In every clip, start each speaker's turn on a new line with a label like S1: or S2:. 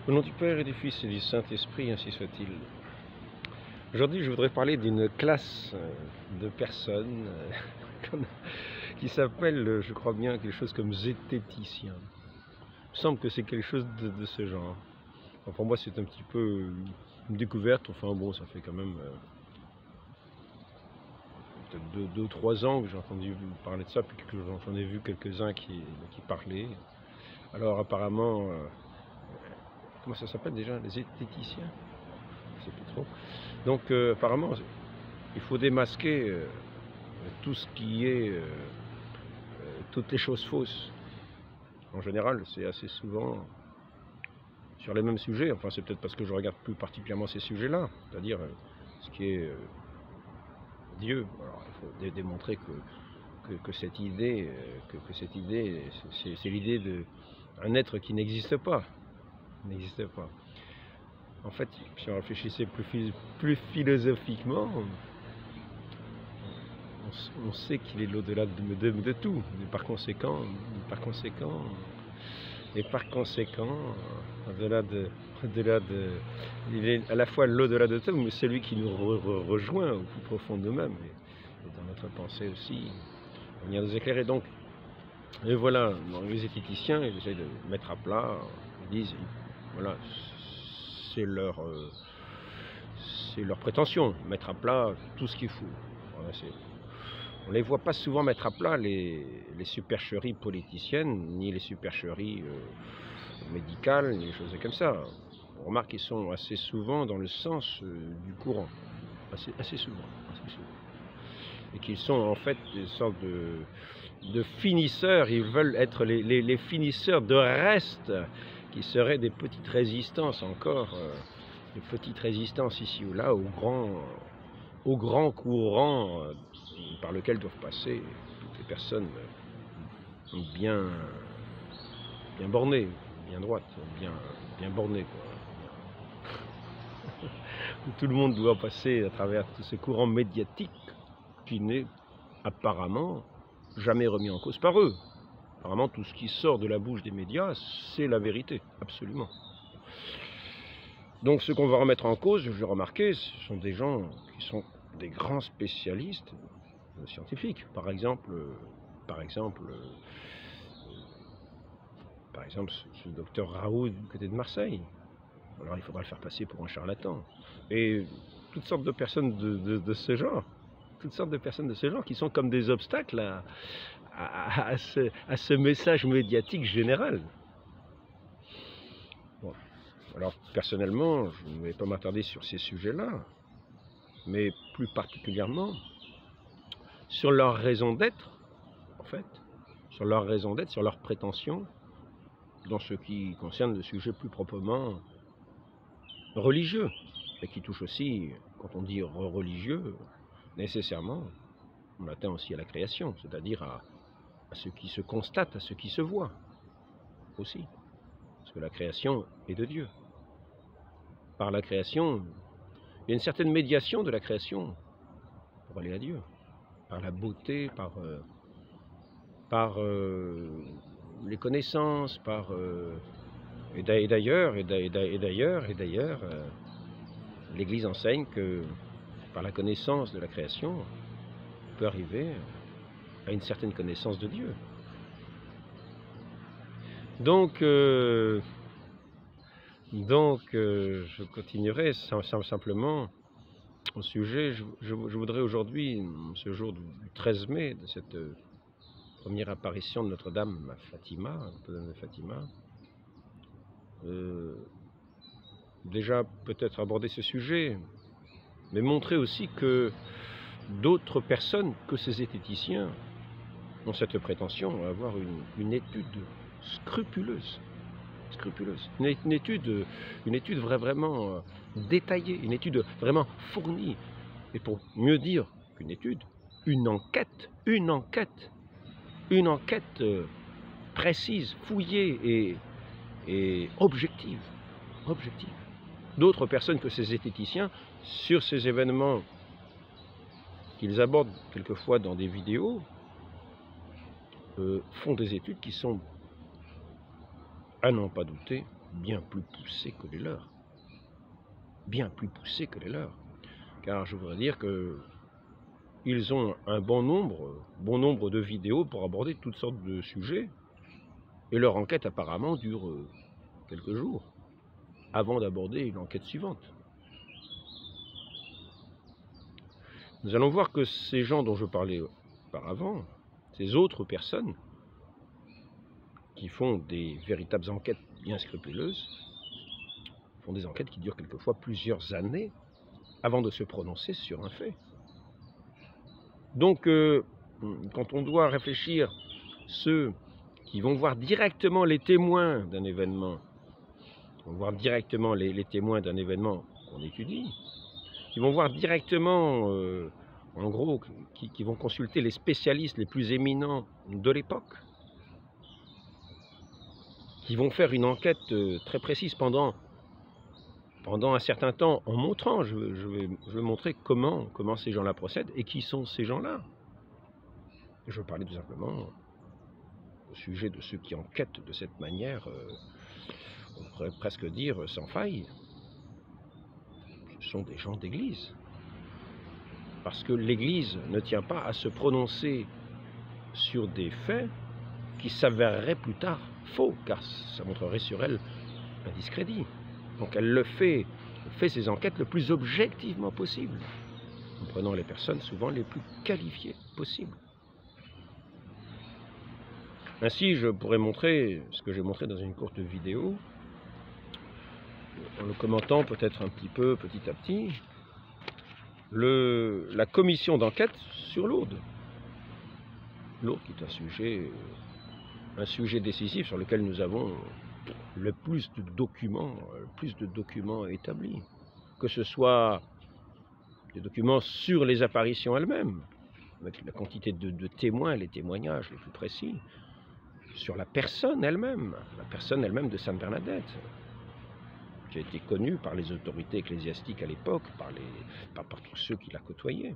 S1: Au nom du Père et du Fils et du Saint-Esprit, ainsi soit-il. Aujourd'hui, je voudrais parler d'une classe de personnes qui s'appelle, je crois bien, quelque chose comme zététiciens. Il me semble que c'est quelque chose de ce genre. Enfin, pour moi, c'est un petit peu une découverte. Enfin bon, ça fait quand même peut-être 2 ou 3 ans que j'ai entendu parler de ça, puis que j'en ai vu quelques-uns qui parlaient. Alors apparemment, comment ça s'appelle déjà, les zététiciens? Je sais plus trop. Donc apparemment, il faut démasquer tout ce qui est, toutes les choses fausses. En général, c'est assez souvent sur les mêmes sujets. Enfin, c'est peut-être parce que je regarde plus particulièrement ces sujets-là, c'est-à-dire ce qui est Dieu. Alors, il faut démontrer que cette idée, c'est l'idée d'un être qui n'existe pas. N'existe pas. En fait, si on réfléchissait plus philosophiquement, on sait qu'il est l'au-delà de tout. Et par conséquent, il est à la fois l'au-delà de tout, mais celui qui nous rejoint au plus profond de nous-mêmes, et dans notre pensée aussi, on vient nous éclairer. Donc, et voilà, les zététiciens, ils essaient de mettre à plat, ils disent, voilà, c'est leur prétention, mettre à plat tout ce qu'il faut. Voilà, on ne les voit pas souvent mettre à plat les supercheries politiciennes, ni les supercheries médicales, ni les choses comme ça. On remarque qu'ils sont assez souvent dans le sens du courant, assez souvent. Et qu'ils sont en fait des sortes de finisseurs, ils veulent être les finisseurs de restes, qui seraient des petites résistances encore, des petites résistances ici ou là, au grand courant par lequel doivent passer toutes les personnes bien bornées, bien droites, bien bornées, quoi. Tout le monde doit passer à travers tous ces courants médiatiques qui n'est apparemment jamais remis en cause par eux. Apparemment, tout ce qui sort de la bouche des médias, c'est la vérité, absolument. Donc ce qu'on va remettre en cause, je l'ai remarqué, ce sont des gens qui sont des grands spécialistes scientifiques. Par exemple, ce docteur Raoult du côté de Marseille. Alors il faudra le faire passer pour un charlatan. Et toutes sortes de personnes de ce genre, qui sont comme des obstacles à ce message médiatique général. Bon. Alors personnellement, je ne vais pas m'attarder sur ces sujets-là, mais plus particulièrement sur leur raison d'être, en fait, sur leur raison d'être, sur leurs prétentions, dans ce qui concerne le sujet plus proprement religieux, et qui touche aussi, quand on dit religieux, nécessairement, on atteint aussi à la création, c'est-à-dire à ce qui se constate, à ce qui se voit, aussi. Parce que la création est de Dieu. Par la création, il y a une certaine médiation de la création pour aller à Dieu. Par la beauté, par les connaissances, et d'ailleurs, l'Église enseigne que par la connaissance de la création, on peut arriver à une certaine connaissance de Dieu. Donc je continuerai simplement au sujet. Je voudrais aujourd'hui, ce jour du 13 mai, de cette première apparition de Notre-Dame Fatima, déjà peut-être aborder ce sujet, mais montrer aussi que d'autres personnes que ces zététiciens ont cette prétention à avoir une étude scrupuleuse, une étude vraiment détaillée, une étude vraiment fournie, et pour mieux dire qu'une étude, une enquête précise, fouillée et objective. D'autres personnes que ces zététiciens, sur ces événements qu'ils abordent quelquefois dans des vidéos, font des études qui sont, à n'en pas douter, bien plus poussées que les leurs. Bien plus poussées que les leurs. Car je voudrais dire que ils ont un bon nombre de vidéos pour aborder toutes sortes de sujets. Et leur enquête apparemment dure quelques jours avant d'aborder une enquête suivante. Nous allons voir que ces gens dont je parlais auparavant, ces autres personnes qui font des véritables enquêtes bien scrupuleuses, font des enquêtes qui durent quelquefois plusieurs années avant de se prononcer sur un fait. Donc, quand on doit réfléchir, ceux qui vont voir directement les témoins d'un événement, vont voir directement les témoins d'un événement qu'on étudie, qui vont voir directement, en gros, qui vont consulter les spécialistes les plus éminents de l'époque, qui vont faire une enquête très précise pendant un certain temps, en montrant, je vais montrer comment ces gens-là procèdent et qui sont ces gens-là. Je veux parler tout simplement au sujet de ceux qui enquêtent de cette manière, on pourrait presque dire sans faille. Ce sont des gens d'église. Parce que l'église ne tient pas à se prononcer sur des faits qui s'avéreraient plus tard faux, car ça montrerait sur elle un discrédit. Donc elle fait ses enquêtes le plus objectivement possible, en prenant les personnes souvent les plus qualifiées possibles. Ainsi, je pourrais montrer ce que j'ai montré dans une courte vidéo, en le commentant peut-être un petit peu, petit à petit, la commission d'enquête sur Lourdes. Lourdes qui est un sujet décisif sur lequel nous avons le plus de documents établis. Que ce soit des documents sur les apparitions elles-mêmes, avec la quantité de témoins, les témoignages les plus précis, sur la personne elle-même de Sainte Bernadette, qui a été connue par les autorités ecclésiastiques à l'époque, par tous ceux qui la côtoyaient.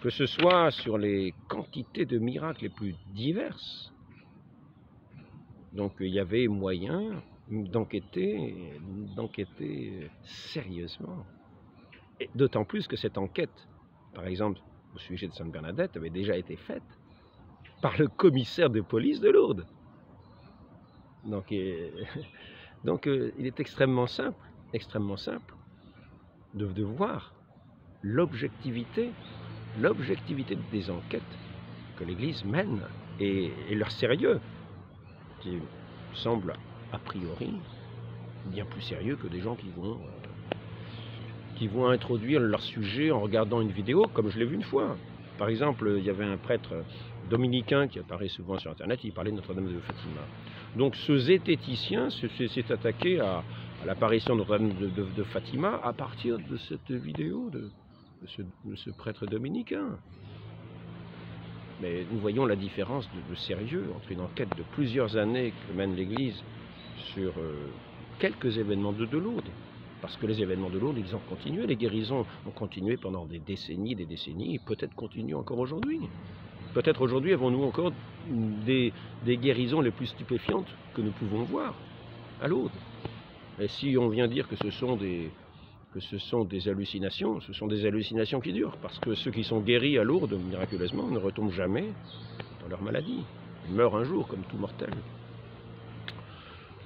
S1: Que ce soit sur les quantités de miracles les plus diverses. Donc il y avait moyen d'enquêter sérieusement. Et d'autant plus que cette enquête, par exemple, au sujet de Sainte Bernadette, avait déjà été faite par le commissaire de police de Lourdes. Donc il est extrêmement simple de voir l'objectivité des enquêtes que l'Église mène et leur sérieux, qui semble a priori bien plus sérieux que des gens qui vont introduire leur sujet en regardant une vidéo, comme je l'ai vu une fois. Par exemple, il y avait un prêtre dominicain qui apparaît souvent sur Internet, il parlait de Notre-Dame de Fatima. Donc ce zététicien s'est attaqué à l'apparition de Notre-Dame de Fatima à partir de cette vidéo de ce prêtre dominicain. Mais nous voyons la différence de sérieux entre une enquête de plusieurs années que mène l'Église sur quelques événements de Lourdes. Parce que les événements de Lourdes, ils ont continué, les guérisons ont continué pendant des décennies, et peut-être continuent encore aujourd'hui. Peut-être aujourd'hui avons-nous encore des guérisons les plus stupéfiantes que nous pouvons voir à Lourdes. Et si on vient dire que ce sont des hallucinations, ce sont des hallucinations qui durent, parce que ceux qui sont guéris à Lourdes, miraculeusement, ne retombent jamais dans leur maladie. Ils meurent un jour, comme tout mortel.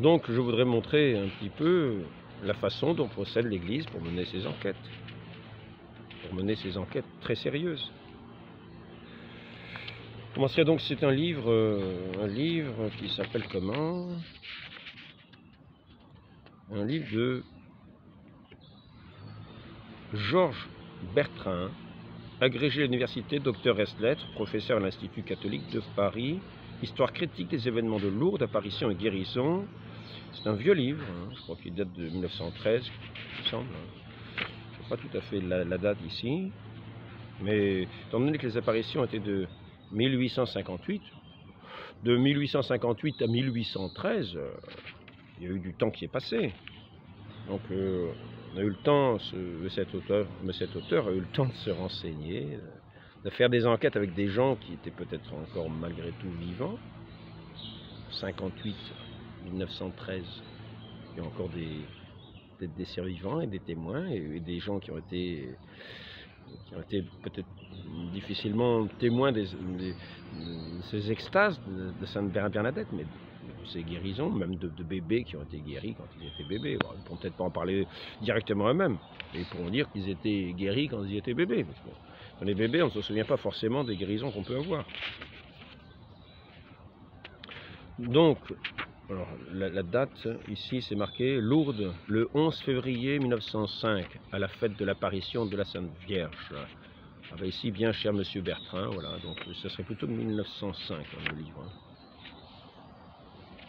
S1: Donc je voudrais montrer un petit peu la façon dont procède l'Église pour mener ses enquêtes. Pour mener ses enquêtes très sérieuses. Je commencerai donc, c'est un livre qui s'appelle comment? Un livre de Georges Bertrain, agrégé à l'université, docteur ès lettres, professeur à l'Institut catholique de Paris, histoire critique des événements de Lourdes, apparitions et guérisons. C'est un vieux livre, hein, je crois qu'il date de 1913, il me semble. Je n'ai pas tout à fait la date ici, mais étant donné que les apparitions étaient de 1858, de 1858 à 1813, il y a eu du temps qui est passé. Donc on a eu le temps, cet auteur a eu le temps de se renseigner, de faire des enquêtes avec des gens qui étaient peut-être encore malgré tout vivants. 58, 1913, Il y a encore peut-être des survivants et des témoins et des gens qui ont été peut-être difficilement témoins de ces extases de Sainte Bernadette, mais de ces guérisons, même de bébés qui ont été guéris quand ils étaient bébés. Bon, ils ne pourront peut-être pas en parler directement eux-mêmes, mais ils pourront dire qu'ils étaient guéris quand ils étaient bébés. Parce que dans les bébés, on ne se souvient pas forcément des guérisons qu'on peut avoir. Donc, alors, la date, ici, c'est marqué Lourdes, le 11 février 1905, à la fête de l'apparition de la Sainte Vierge. Ah ben ici, bien cher Monsieur Bertrand, voilà, donc ce serait plutôt 1905, hein, le livre. Hein.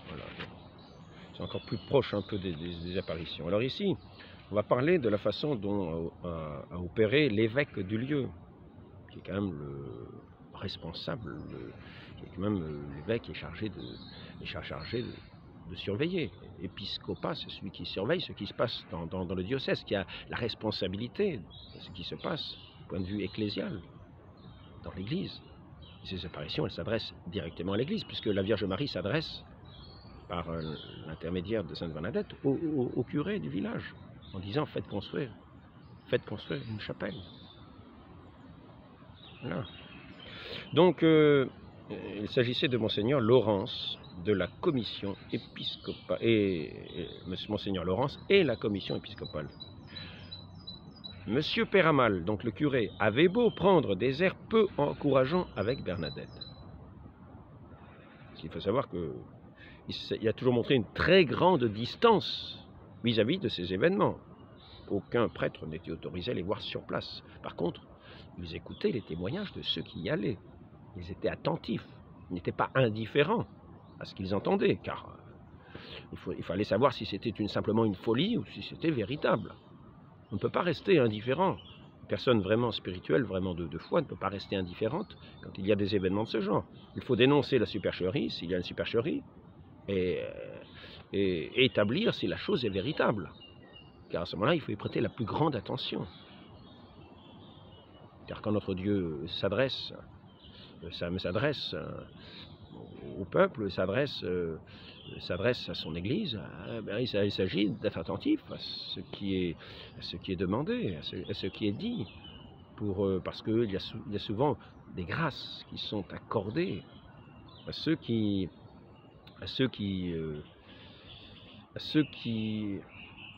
S1: Voilà, c'est encore plus proche un peu des apparitions. Alors ici, on va parler de la façon dont a opéré l'évêque du lieu, qui est quand même le responsable, qui est quand même l'évêque qui est chargé de surveiller. Épiscopat, c'est celui qui surveille ce qui se passe dans le diocèse, qui a la responsabilité de ce qui se passe, du point de vue ecclésial, dans l'Église. Ces apparitions, elles s'adressent directement à l'Église, puisque la Vierge Marie s'adresse, par l'intermédiaire de Sainte Bernadette, au curé du village, en disant faites construire une chapelle. Voilà. Donc, il s'agissait de Monseigneur Laurence, de la commission épiscopale, et Monseigneur Laurence et la commission épiscopale. Monsieur Péramal, donc le curé, avait beau prendre des airs peu encourageants avec Bernadette. Il faut savoir qu'il a toujours montré une très grande distance vis-à-vis de ces événements. Aucun prêtre n'était autorisé à les voir sur place. Par contre, ils écoutaient les témoignages de ceux qui y allaient. Ils étaient attentifs, ils n'étaient pas indifférents à ce qu'ils entendaient, car il fallait savoir si c'était simplement une folie ou si c'était véritable. On ne peut pas rester indifférent. Une personne vraiment spirituelle, vraiment de foi, ne peut pas rester indifférente quand il y a des événements de ce genre. Il faut dénoncer la supercherie, s'il y a une supercherie, et établir si la chose est véritable. Car à ce moment-là, il faut y prêter la plus grande attention. Car quand notre Dieu s'adresse au peuple, s'adresse à son Église, ben, il s'agit d'être attentif à ce qui est demandé, à ce qui est dit, parce qu'il y a souvent des grâces qui sont accordées à ceux qui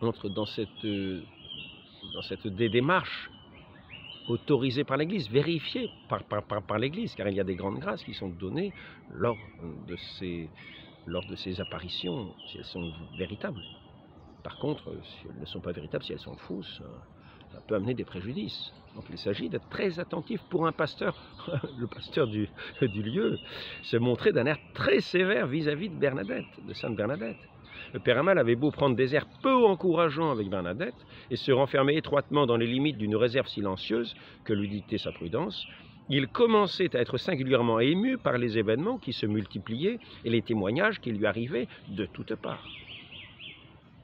S1: entrent dans cette démarche autorisée par l'Église, vérifiée par l'Église, car il y a des grandes grâces qui sont données lors de ces apparitions, si elles sont véritables. Par contre, si elles ne sont pas véritables, si elles sont fausses, ça peut amener des préjudices. Donc il s'agit d'être très attentif pour un pasteur, le pasteur du lieu, se montrer d'un air très sévère vis-à-vis de Bernadette, de Sainte Bernadette. Le père Amal avait beau prendre des airs peu encourageants avec Bernadette et se renfermer étroitement dans les limites d'une réserve silencieuse que lui dictait sa prudence, il commençait à être singulièrement ému par les événements qui se multipliaient et les témoignages qui lui arrivaient de toutes parts.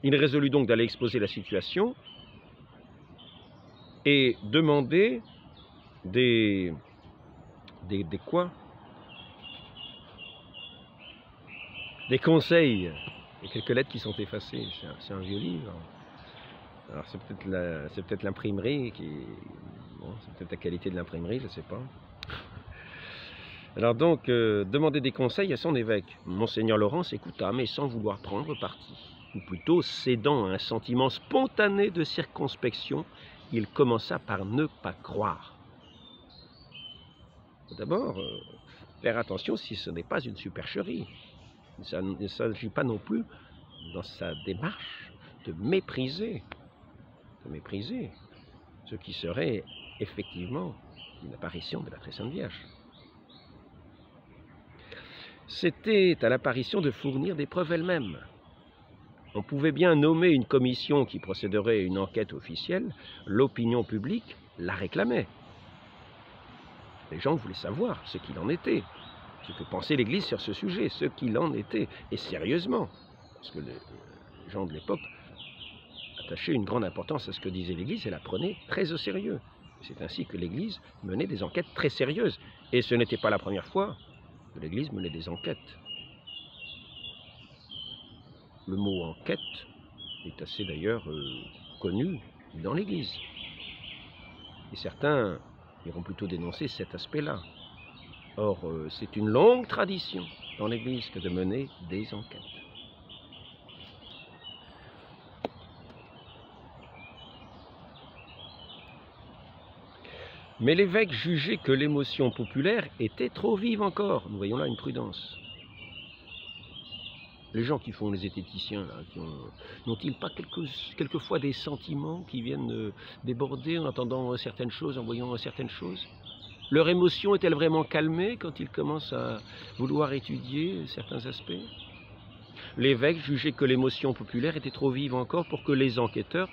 S1: Il résolut donc d'aller exposer la situation et demander des conseils. Il y a quelques lettres qui sont effacées, c'est un vieux livre. Alors c'est peut-être l'imprimerie bon, c'est peut-être la qualité de l'imprimerie, je ne sais pas. Alors donc, demander des conseils à son évêque. Monseigneur Laurence écouta, mais sans vouloir prendre parti. Ou plutôt, cédant à un sentiment spontané de circonspection, il commença par ne pas croire. D'abord, faire attention si ce n'est pas une supercherie. Il ne s'agit pas non plus, dans sa démarche, de mépriser ce qui serait effectivement une apparition de la Très Sainte Vierge. C'était à l'apparition de fournir des preuves elle-même. On pouvait bien nommer une commission qui procéderait à une enquête officielle, l'opinion publique la réclamait. Les gens voulaient savoir ce qu'il en était, ce que pensait l'Église sur ce sujet, ce qu'il en était, et sérieusement, parce que les gens de l'époque attachaient une grande importance à ce que disait l'Église et la prenaient très au sérieux. C'est ainsi que l'Église menait des enquêtes très sérieuses, et ce n'était pas la première fois que l'Église menait des enquêtes. Le mot enquête est assez d'ailleurs connu dans l'Église. Et certains iront plutôt dénoncer cet aspect-là. Or, c'est une longue tradition dans l'Église que de mener des enquêtes. Mais l'évêque jugeait que l'émotion populaire était trop vive encore. Nous voyons là une prudence. Les gens qui font les zététiciens, n'ont-ils pas quelquefois des sentiments qui viennent déborder en entendant certaines choses, en voyant certaines choses? Leur émotion est-elle vraiment calmée quand ils commencent à vouloir étudier certains aspects? L'évêque jugeait que l'émotion populaire était trop vive encore pour que les enquêteurs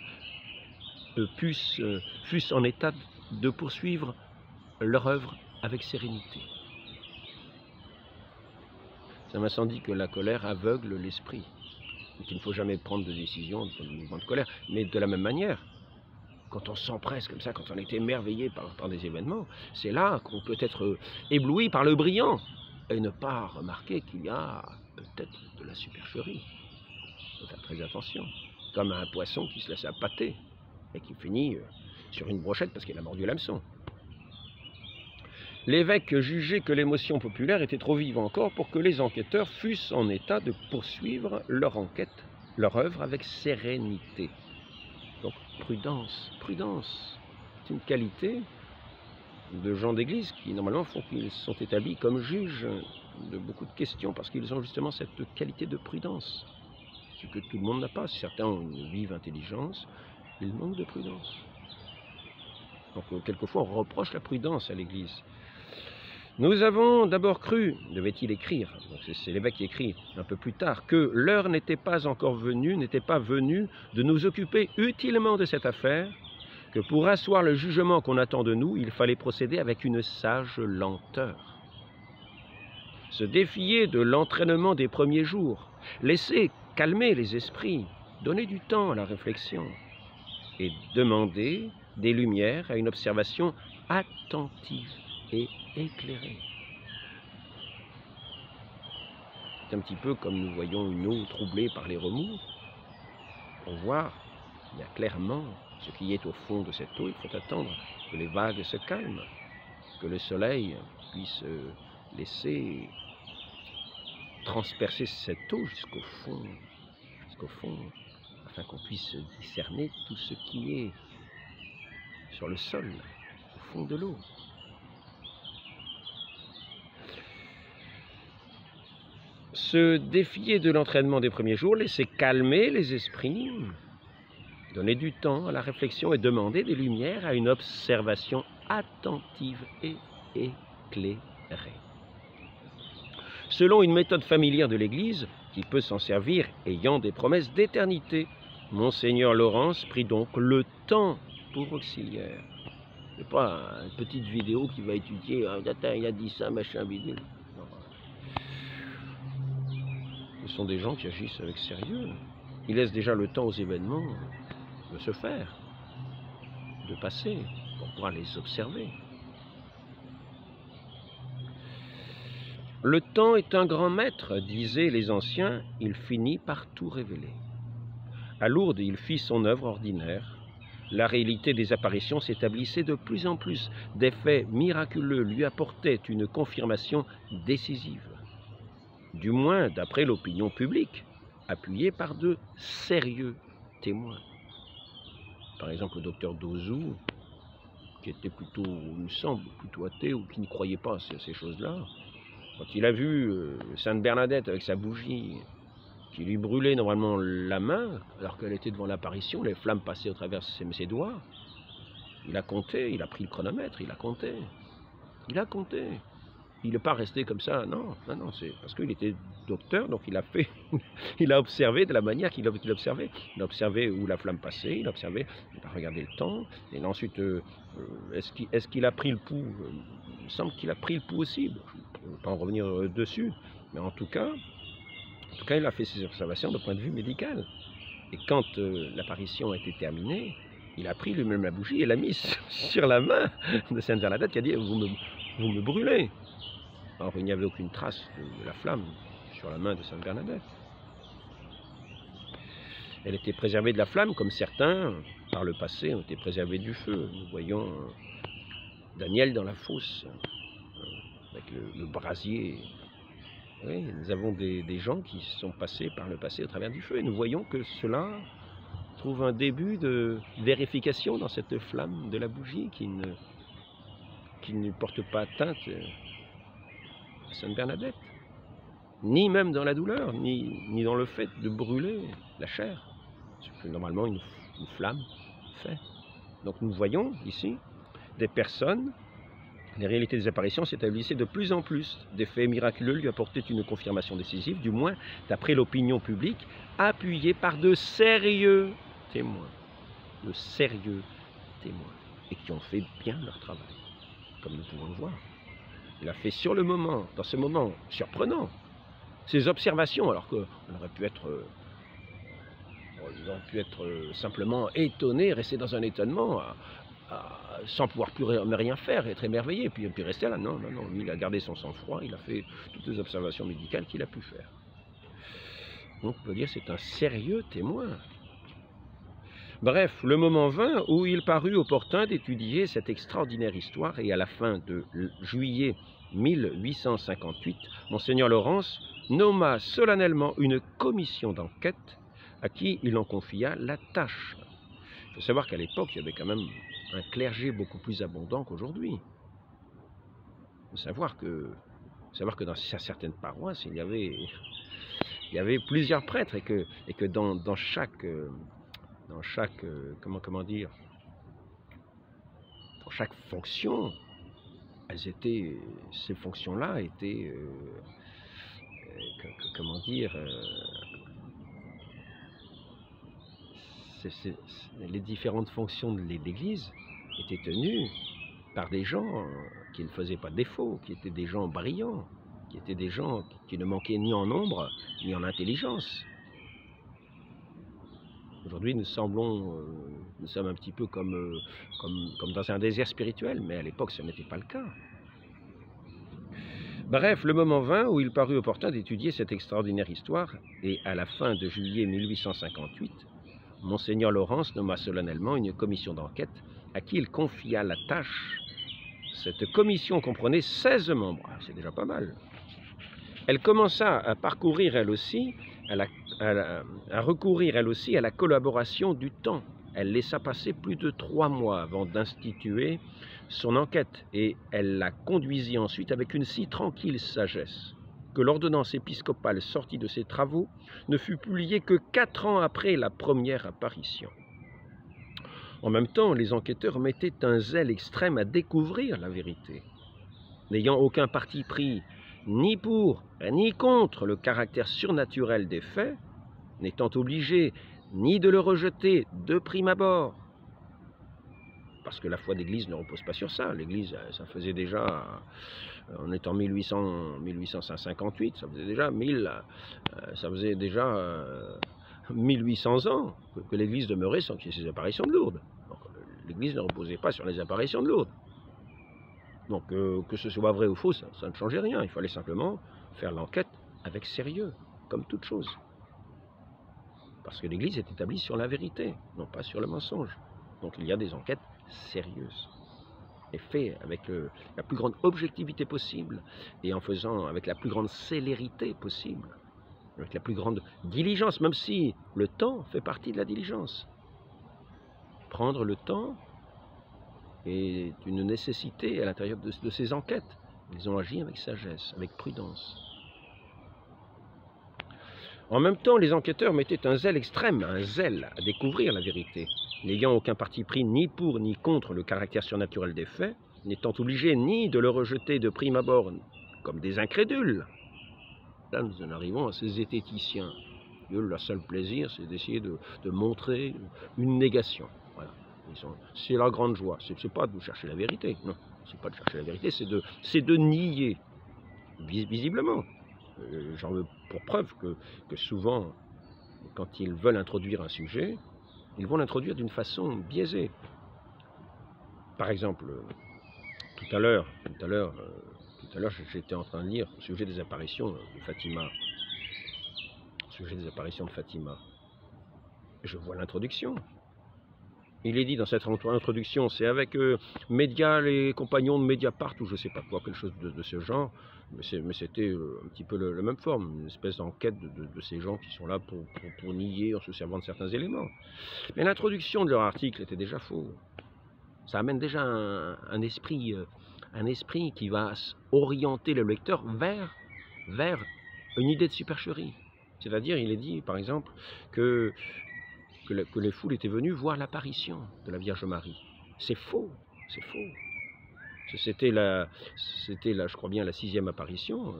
S1: fussent en état de poursuivre leur œuvre avec sérénité. Saint Vincent dit que la colère aveugle l'esprit, qu'il ne faut jamais prendre de décision dans le mouvement de colère, mais de la même manière, quand on s'empresse comme ça, quand on est émerveillé par des événements, c'est là qu'on peut être ébloui par le brillant et ne pas remarquer qu'il y a peut-être de la supercherie. Il faut faire très attention, comme un poisson qui se laisse appâter et qui finit sur une brochette parce qu'il a mordu l'hameçon. L'évêque jugeait que l'émotion populaire était trop vive encore pour que les enquêteurs fussent en état de poursuivre leur enquête, leur œuvre avec sérénité. Donc prudence, prudence, c'est une qualité de gens d'église qui normalement font qu'ils sont établis comme juges de beaucoup de questions parce qu'ils ont justement cette qualité de prudence. Ce que tout le monde n'a pas. Certains ont une vive intelligence, ils manquent de prudence. Donc quelquefois on reproche la prudence à l'église. Nous avons d'abord cru, devait-il écrire, c'est l'évêque qui écrit un peu plus tard, que l'heure n'était pas encore venue, n'était pas venue de nous occuper utilement de cette affaire, que pour asseoir le jugement qu'on attend de nous, il fallait procéder avec une sage lenteur. Se défier de l'entraînement des premiers jours, laisser calmer les esprits, donner du temps à la réflexion et demander des lumières à une observation attentive et éclairée. C'est un petit peu comme nous voyons une eau troublée par les remous. Pour voir bien clairement ce qui est au fond de cette eau, il faut attendre que les vagues se calment, que le soleil puisse laisser transpercer cette eau jusqu'au fond, afin qu'on puisse discerner tout ce qui est sur le sol, au fond de l'eau. Se défier de l'entraînement des premiers jours, laisser calmer les esprits, donner du temps à la réflexion et demander des lumières à une observation attentive et éclairée. Selon une méthode familière de l'Église, qui peut s'en servir ayant des promesses d'éternité, Monseigneur Laurence prit donc le temps pour auxiliaire. Ce n'est pas une petite vidéo qui va étudier, il a dit ça, machin, bidule. Ce sont des gens qui agissent avec sérieux. Ils laissent déjà le temps aux événements de se faire, de passer, pour pouvoir les observer. Le temps est un grand maître, disaient les anciens, il finit par tout révéler. À Lourdes, il fit son œuvre ordinaire. La réalité des apparitions s'établissait de plus en plus. Des faits miraculeux lui apportaient une confirmation décisive. Du moins d'après l'opinion publique, appuyée par de sérieux témoins. Par exemple, le docteur Dozou, qui était plutôt, il me semble, plutôt athée ou qui ne croyait pas à ces choses-là, quand il a vu Sainte Bernadette avec sa bougie qui lui brûlait normalement la main, alors qu'elle était devant l'apparition, les flammes passaient au travers ses doigts, il a compté, il a pris le chronomètre, il a compté. Il a compté. Il n'est pas resté comme ça, non, c'est parce qu'il était docteur, donc il a fait, il a observé de la manière qu'il observait. Il a observé où la flamme passait, il a observé, il a regardé le temps, et là, ensuite, est-ce qu'il a pris le pouls? Il me semble qu'il a pris le pouls aussi, je ne vais pas en revenir dessus, mais en tout cas, il a fait ses observations de point de vue médical. Et quand l'apparition a été terminée, il a pris lui-même la bougie et l'a mise sur la main de Sainte Bernadette qui a dit « vous me brûlez ». Alors il n'y avait aucune trace de la flamme sur la main de Sainte Bernadette. Elle était préservée de la flamme, comme certains, par le passé, ont été préservés du feu. Nous voyons Daniel dans la fosse, avec le brasier. Oui, nous avons des gens qui sont passés par le passé au travers du feu. Et nous voyons que cela trouve un début de vérification dans cette flamme de la bougie qui ne porte pas atteinte à Sainte Bernadette, ni même dans la douleur, ni dans le fait de brûler la chair, ce que normalement une flamme fait. Donc nous voyons ici des personnes, les réalités des apparitions s'établissaient de plus en plus. Des faits miraculeux lui apportaient une confirmation décisive, du moins d'après l'opinion publique, appuyée par de sérieux témoins, et qui ont fait bien leur travail, comme nous pouvons le voir. Il a fait sur le moment, dans ce moment surprenant, ces observations, alors qu'on aurait pu être, simplement étonné, rester dans un étonnement, sans pouvoir plus rien faire, être émerveillé, puis rester là. Non, lui, il a gardé son sang-froid, il a fait toutes les observations médicales qu'il a pu faire. Donc, on peut dire que c'est un sérieux témoin. Bref, le moment vint où il parut opportun d'étudier cette extraordinaire histoire, et à la fin de juillet 1858, Monseigneur Laurence nomma solennellement une commission d'enquête à qui il en confia la tâche. Il faut savoir qu'à l'époque, il y avait quand même un clergé beaucoup plus abondant qu'aujourd'hui. Il faut savoir que dans certaines paroisses, il y avait plusieurs prêtres, et que dans chaque fonction, ces fonctions-là étaient, les différentes fonctions de l'Église étaient tenues par des gens qui ne faisaient pas défaut, qui étaient des gens brillants, qui étaient des gens qui ne manquaient ni en nombre, ni en intelligence. Aujourd'hui, nous sommes un petit peu comme dans un désert spirituel, mais à l'époque, ce n'était pas le cas. Bref, le moment vint où il parut opportun d'étudier cette extraordinaire histoire, et à la fin de juillet 1858, Monseigneur Laurence nomma solennellement une commission d'enquête à qui il confia la tâche. Cette commission comprenait 16 membres, c'est déjà pas mal. Elle commença à parcourir elle aussi, à recourir elle aussi à la collaboration du temps. Elle laissa passer plus de 3 mois avant d'instituer son enquête, et elle la conduisit ensuite avec une si tranquille sagesse que l'ordonnance épiscopale sortie de ses travaux ne fut publiée que 4 ans après la première apparition. En même temps, les enquêteurs mettaient un zèle extrême à découvrir la vérité, n'ayant aucun parti pris ni pour ni contre le caractère surnaturel des faits, n'étant obligés ni de le rejeter de prime abord, parce que la foi d'Église ne repose pas sur ça. L'Église, ça faisait déjà, on est en 1858, ça faisait déjà 1800 ans que l'Église demeurait sans qu'il y ait ces apparitions de Lourdes. L'Église ne reposait pas sur les apparitions de Lourdes. Donc que ce soit vrai ou faux, ça ne changeait rien. Il fallait simplement faire l'enquête avec sérieux, comme toute chose. Parce que l'Église est établie sur la vérité, non pas sur le mensonge. Donc il y a des enquêtes sérieuses, et faites avec la plus grande objectivité possible, et en faisant avec la plus grande célérité possible, avec la plus grande diligence, même si le temps fait partie de la diligence. Prendre le temps est une nécessité à l'intérieur de ces enquêtes. Ils ont agi avec sagesse, avec prudence. En même temps, les enquêteurs mettaient un zèle extrême, un zèle à découvrir la vérité, n'ayant aucun parti pris ni pour ni contre le caractère surnaturel des faits, n'étant obligés ni de le rejeter de prime abord comme des incrédules. Là, nous en arrivons à ces zététiciens. Eux, leur seul plaisir, c'est d'essayer de montrer une négation. Voilà. C'est leur grande joie. C'est pas de chercher la vérité, non. C'est pas de chercher la vérité, c'est de nier, visiblement. J'en veux pour preuve que souvent, quand ils veulent introduire un sujet, ils vont l'introduire d'une façon biaisée. Par exemple, tout à l'heure, j'étais en train de lire au sujet des apparitions de Fatima. Au sujet des apparitions de Fatima. Je vois l'introduction. Il est dit dans cette introduction, c'est avec Média, les compagnons de Mediapart, ou je ne sais pas quoi, quelque chose de ce genre, mais c'était un petit peu la même forme, une espèce d'enquête de ces gens qui sont là pour nier en se servant de certains éléments. Mais l'introduction de leur article était déjà faux. Ça amène déjà un esprit qui va orienter le lecteur vers une idée de supercherie. C'est-à-dire, il est dit, par exemple, que les foules étaient venues voir l'apparition de la Vierge Marie. C'est faux, c'est faux. C'était je crois bien, la 6e apparition,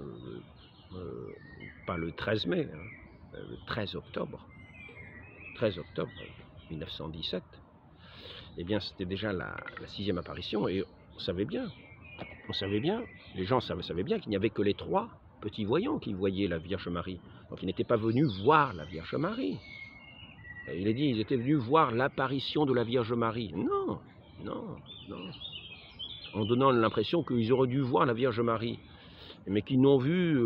S1: pas le 13 mai, hein, le 13 octobre 1917. Eh bien, c'était déjà la 6e apparition, et on savait bien, les gens savaient bien qu'il n'y avait que les 3 petits voyants qui voyaient la Vierge Marie. Donc ils n'étaient pas venus voir la Vierge Marie. Et il est dit, ils étaient venus voir l'apparition de la Vierge Marie. Non, non, non. En donnant l'impression qu'ils auraient dû voir la Vierge Marie, mais qu'ils n'ont vu,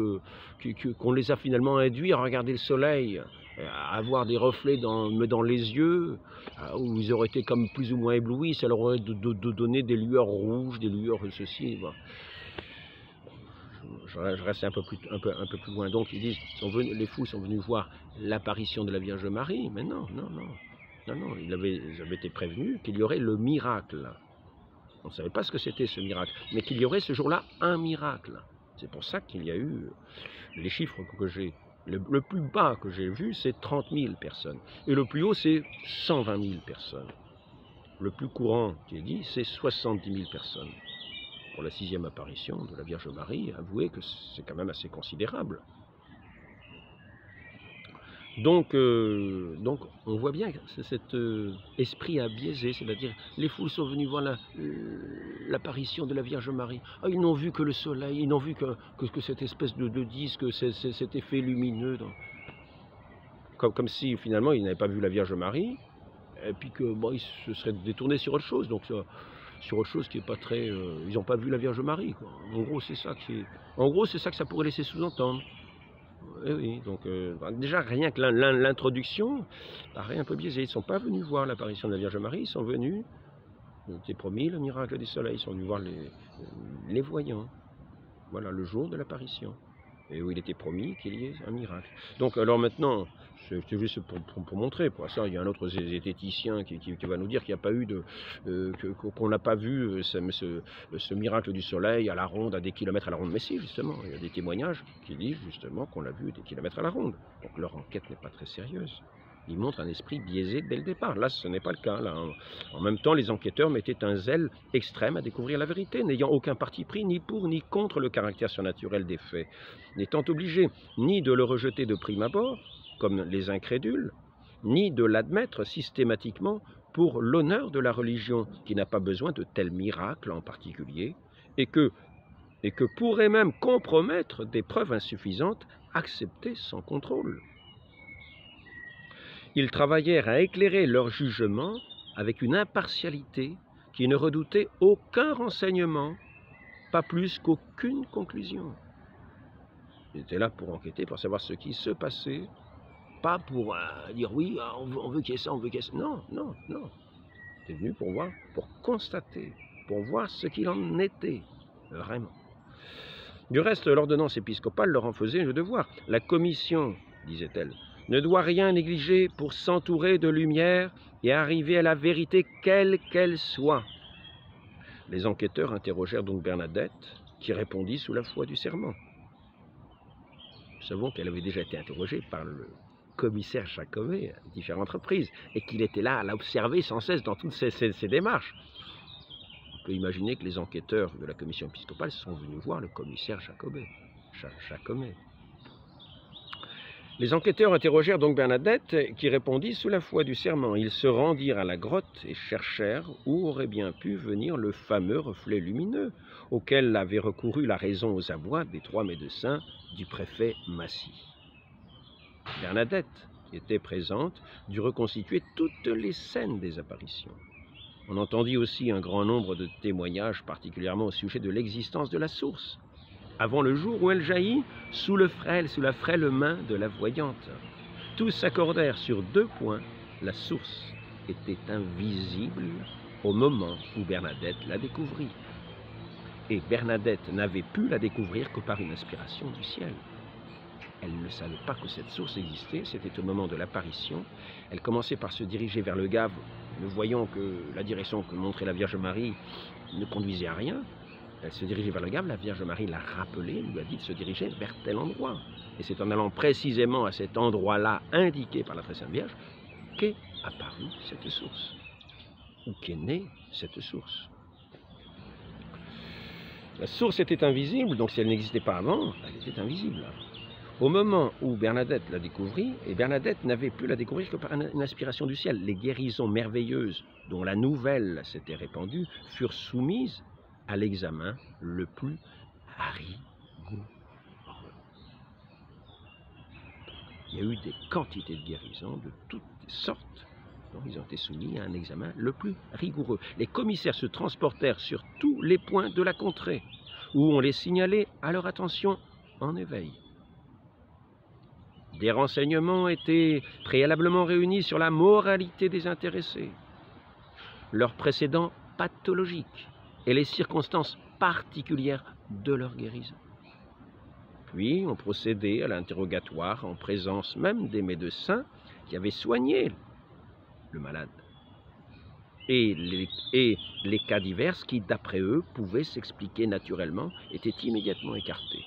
S1: qu'on les a finalement induits à regarder le soleil, à avoir des reflets dans les yeux, où ils auraient été comme plus ou moins éblouis, ça leur aurait donné des lueurs rouges, des lueurs ceci. Bon. Je reste un peu plus loin. Donc ils disent, les fous sont venus voir l'apparition de la Vierge Marie, mais non, non, non. Non, non, ils avaient été prévenus qu'il y aurait le miracle. On ne savait pas ce que c'était ce miracle, mais qu'il y aurait ce jour-là un miracle. C'est pour ça qu'il y a eu les chiffres que j'ai. Le plus bas que j'ai vu, c'est 30 000 personnes. Et le plus haut, c'est 120 000 personnes. Le plus courant qui est dit, c'est 70 000 personnes. Pour la 6e apparition de la Vierge Marie, avouez que c'est quand même assez considérable. Donc on voit bien que cet esprit a biaisé, c'est-à-dire les foules sont venues voir l'apparition de la Vierge Marie. Ah, ils n'ont vu que le soleil, ils n'ont vu que cette espèce de disque, cet effet lumineux. Comme si finalement ils n'avaient pas vu la Vierge Marie, et puis que bon, ils se seraient détournés sur autre chose. Donc sur autre chose qui n'est pas très... ils n'ont pas vu la Vierge Marie, quoi. En gros, c'est ça que ça pourrait laisser sous-entendre. Eh oui, donc déjà rien que l'introduction paraît un peu biaisée. Ils ne sont pas venus voir l'apparition de la Vierge Marie, ils sont venus, il était promis le miracle du soleil, ils sont venus voir les voyants. Voilà, le jour de l'apparition. Et où il était promis qu'il y ait un miracle. Donc alors maintenant, c'est juste pour montrer, pour ça il y a un autre zététicien qui va nous dire qu'il n'y a pas eu qu'on n'a pas vu ce miracle du soleil à la ronde, à des kilomètres à la ronde. Mais si, justement, il y a des témoignages qui disent justement qu'on l'a vu des kilomètres à la ronde. Donc leur enquête n'est pas très sérieuse. Ils montrent un esprit biaisé dès le départ. Là, ce n'est pas le cas. Là, en même temps, les enquêteurs mettaient un zèle extrême à découvrir la vérité, n'ayant aucun parti pris ni pour ni contre le caractère surnaturel des faits, n'étant obligés ni de le rejeter de prime abord, comme les incrédules, ni de l'admettre systématiquement pour l'honneur de la religion, qui n'a pas besoin de tels miracles en particulier, et que pourrait même compromettre des preuves insuffisantes acceptées sans contrôle. Ils travaillèrent à éclairer leur jugement avec une impartialité qui ne redoutait aucun renseignement, pas plus qu'aucune conclusion. Ils étaient là pour enquêter, pour savoir ce qui se passait, pas pour dire oui, on veut qu'il y ait ça, on veut qu'il y ait ça. Non, non, non. Ils étaient venus pour voir, pour constater, pour voir ce qu'il en était, vraiment. Du reste, l'ordonnance épiscopale leur en faisait le devoir. La commission, disait-elle, ne doit rien négliger pour s'entourer de lumière et arriver à la vérité quelle qu'elle soit. Les enquêteurs interrogèrent donc Bernadette, qui répondit sous la foi du serment. Nous savons qu'elle avait déjà été interrogée par le commissaire Jacomet à différentes reprises, et qu'il était là à l'observer sans cesse dans toutes ses démarches. On peut imaginer que les enquêteurs de la commission épiscopale sont venus voir le commissaire Jacomet. Les enquêteurs interrogèrent donc Bernadette, qui répondit sous la foi du serment. Ils se rendirent à la grotte et cherchèrent où aurait bien pu venir le fameux reflet lumineux, auquel avait recouru la raison aux abois des 3 médecins du préfet Massy. Bernadette, qui était présente, dut reconstituer toutes les scènes des apparitions. On entendit aussi un grand nombre de témoignages, particulièrement au sujet de l'existence de la source, avant le jour où elle jaillit, sous la frêle main de la voyante. Tous s'accordèrent sur 2 points La source était invisible au moment où Bernadette la découvrit. Et Bernadette n'avait pu la découvrir que par une inspiration du ciel. Elle ne savait pas que cette source existait, c'était au moment de l'apparition. Elle commençait par se diriger vers le Gave, ne voyant que la direction que montrait la Vierge Marie ne conduisait à rien. Elle se dirigeait vers le Gave, la Vierge Marie l'a rappelé, lui a dit de se diriger vers tel endroit. Et c'est en allant précisément à cet endroit-là, indiqué par la Très Sainte Vierge, qu'est apparue cette source, ou qu'est née cette source. La source était invisible, donc si elle n'existait pas avant, elle était invisible. Au moment où Bernadette la découvrit, et Bernadette n'avait pu la découvrir que par une inspiration du ciel, les guérisons merveilleuses dont la nouvelle s'était répandue furent soumises à l'examen le plus rigoureux. Il y a eu des quantités de guérisons de toutes sortes, dont ils ont été soumis à un examen le plus rigoureux. Les commissaires se transportèrent sur tous les points de la contrée, où on les signalait à leur attention en éveil. Des renseignements étaient préalablement réunis sur la moralité des intéressés, leurs précédents pathologiques et les circonstances particulières de leur guérison. Puis on procédait à l'interrogatoire en présence même des médecins qui avaient soigné le malade et les cas divers qui, d'après eux, pouvaient s'expliquer naturellement, étaient immédiatement écartés.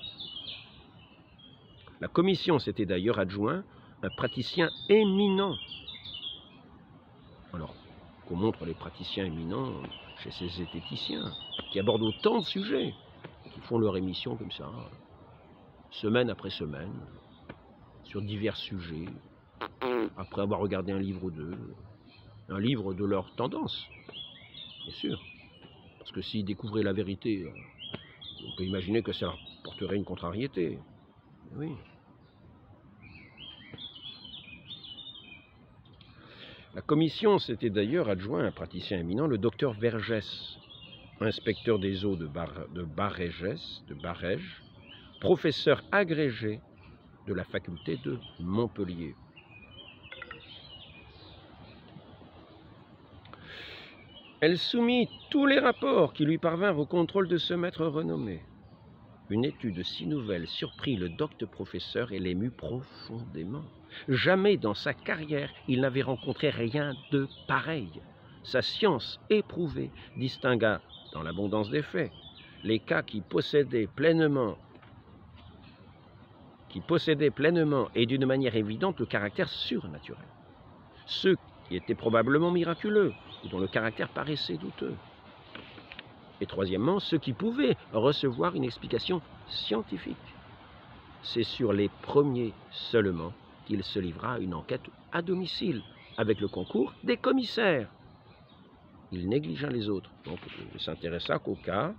S1: La commission s'était d'ailleurs adjoint un praticien éminent. Alors, qu'on montre les praticiens éminents chez ces zététiciens, qui abordent autant de sujets, qui font leur émission comme ça, semaine après semaine, sur divers sujets, après avoir regardé un livre ou deux, un livre de leur tendance, bien sûr. Parce que s'ils découvraient la vérité, on peut imaginer que ça leur porterait une contrariété. Oui. La commission s'était d'ailleurs adjoint un praticien éminent, le docteur Vergès, inspecteur des eaux de Barège, professeur agrégé de la faculté de Montpellier. Elle soumit tous les rapports qui lui parvinrent au contrôle de ce maître renommé. Une étude si nouvelle surprit le docte professeur et l'émut profondément. Jamais dans sa carrière, il n'avait rencontré rien de pareil. Sa science éprouvée distingua, dans l'abondance des faits, les cas qui possédaient pleinement et d'une manière évidente le caractère surnaturel. Ceux qui étaient probablement miraculeux, ou dont le caractère paraissait douteux. Et troisièmement, ceux qui pouvaient recevoir une explication scientifique. C'est sur les premiers seulement qu'il se livra à une enquête à domicile, avec le concours des commissaires. Il négligea les autres, donc il ne s'intéressa qu'aux cas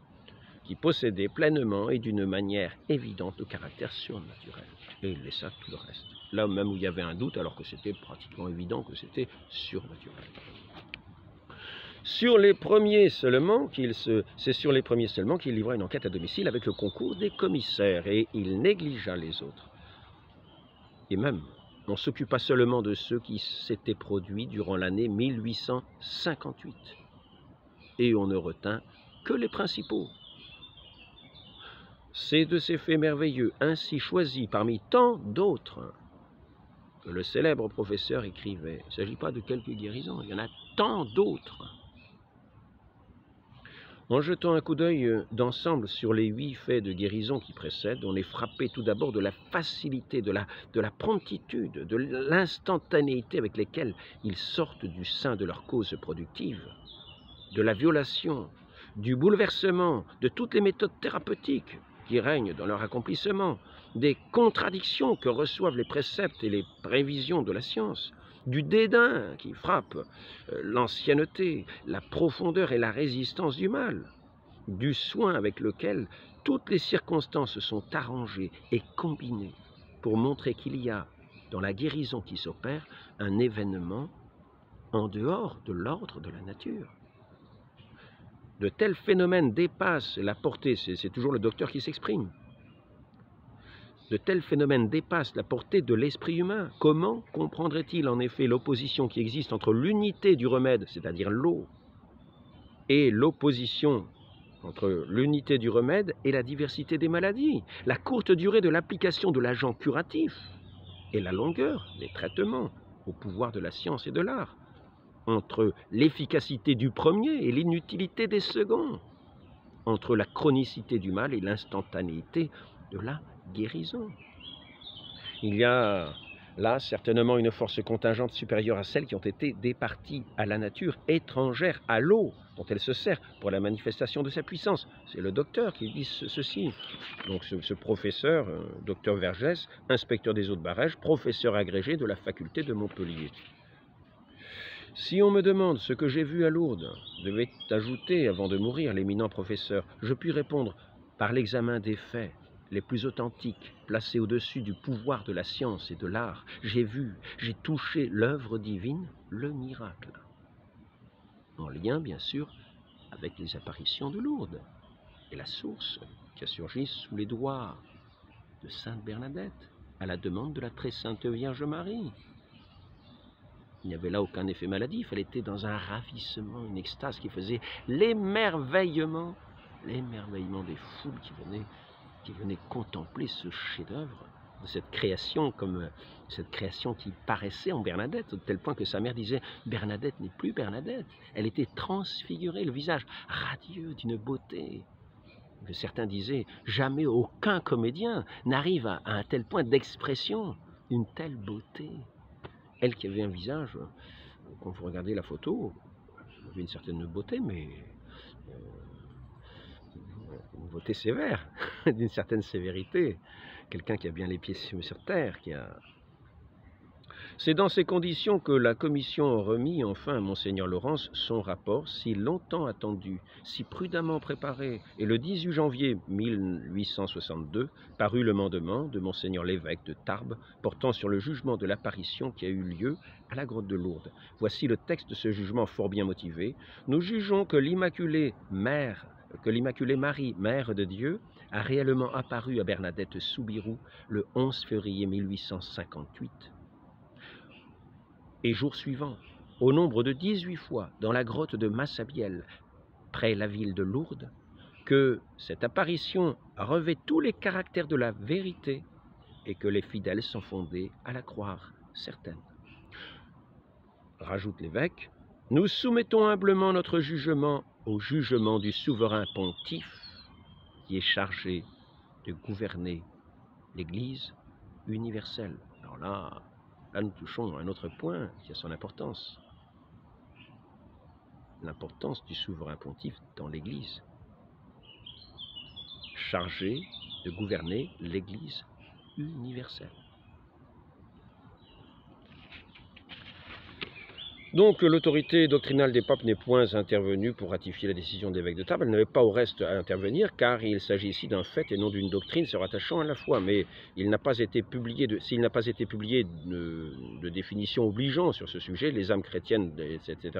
S1: qui possédaient pleinement et d'une manière évidente le caractère surnaturel. Et il laissa tout le reste. Là même où il y avait un doute, alors que c'était pratiquement évident que c'était surnaturel. C'est sur les premiers seulement qu'il livra une enquête à domicile avec le concours des commissaires, et il négligea les autres. Et même, on s'occupa seulement de ceux qui s'étaient produits durant l'année 1858, et on ne retint que les principaux. C'est de ces faits merveilleux, ainsi choisis parmi tant d'autres, que le célèbre professeur écrivait. Il ne s'agit pas de quelques guérisons, il y en a tant d'autres. En jetant un coup d'œil d'ensemble sur les 8 faits de guérison qui précèdent, on est frappé tout d'abord de la facilité, de la promptitude, de l'instantanéité avec lesquelles ils sortent du sein de leur cause productive, de la violation, du bouleversement, de toutes les méthodes thérapeutiques qui règnent dans leur accomplissement, des contradictions que reçoivent les préceptes et les prévisions de la science, du dédain qui frappe l'ancienneté, la profondeur et la résistance du mal, du soin avec lequel toutes les circonstances sont arrangées et combinées pour montrer qu'il y a, dans la guérison qui s'opère, un événement en dehors de l'ordre de la nature. De tels phénomènes dépassent la portée, c'est toujours le docteur qui s'exprime. De tels phénomènes dépassent la portée de l'esprit humain. Comment comprendrait-il en effet l'opposition qui existe entre l'unité du remède, c'est-à-dire l'eau, et l'opposition entre l'unité du remède et la diversité des maladies, la courte durée de l'application de l'agent curatif et la longueur des traitements au pouvoir de la science et de l'art, entre l'efficacité du premier et l'inutilité des seconds, entre la chronicité du mal et l'instantanéité de la guérison. Il y a là certainement une force contingente supérieure à celles qui ont été départies à la nature, étrangère à l'eau dont elle se sert pour la manifestation de sa puissance. C'est le docteur qui dit ceci. Donc ce professeur, docteur Vergès, inspecteur des eaux de barrage, professeur agrégé de la faculté de Montpellier. Si on me demande ce que j'ai vu à Lourdes, devait ajouter avant de mourir l'éminent professeur, je puis répondre par l'examen des faits les plus authentiques, placés au-dessus du pouvoir de la science et de l'art. J'ai vu, j'ai touché l'œuvre divine, le miracle. En lien, bien sûr, avec les apparitions de Lourdes et la source qui a surgi sous les doigts de Sainte Bernadette, à la demande de la très sainte Vierge Marie. Il n'y avait là aucun effet maladif, elle était dans un ravissement, une extase qui faisait l'émerveillement des foules qui venaient contempler ce chef-d'œuvre de cette création, comme cette création qui paraissait en Bernadette, au tel point que sa mère disait « Bernadette n'est plus Bernadette ». Elle était transfigurée, le visage radieux d'une beauté. Que certains disaient « Jamais aucun comédien n'arrive à un tel point d'expression, une telle beauté ». Elle qui avait un visage, quand vous regardez la photo, elle avait une certaine beauté, mais une beauté sévère, d'une certaine sévérité. Quelqu'un qui a bien les pieds sur terre, C'est dans ces conditions que la commission remit enfin à Monseigneur Laurence son rapport si longtemps attendu, si prudemment préparé, et le 18 janvier 1862 parut le mandement de Monseigneur l'évêque de Tarbes portant sur le jugement de l'apparition qui a eu lieu à la grotte de Lourdes. Voici le texte de ce jugement fort bien motivé. Nous jugeons que l'Immaculée Marie, Mère de Dieu, a réellement apparu à Bernadette Soubirous le 11 février 1858. Et jour suivant, au nombre de 18 fois, dans la grotte de Massabielle, près la ville de Lourdes, que cette apparition revêt tous les caractères de la vérité et que les fidèles sont fondés à la croire certaine. Rajoute l'évêque, nous soumettons humblement notre jugement au jugement du souverain pontife qui est chargé de gouverner l'Église universelle. Alors là, nous touchons à un autre point qui a son importance. L'importance du souverain pontife dans l'Église. Chargé de gouverner l'Église universelle. Donc l'autorité doctrinale des papes n'est point intervenue pour ratifier la décision de l'évêque de Tarbes. Elle n'avait pas au reste à intervenir car il s'agit ici d'un fait et non d'une doctrine se rattachant à la foi. Mais il n'a pas été publié s'il n'a pas été publié de définition obligeant sur ce sujet, les âmes chrétiennes, etc.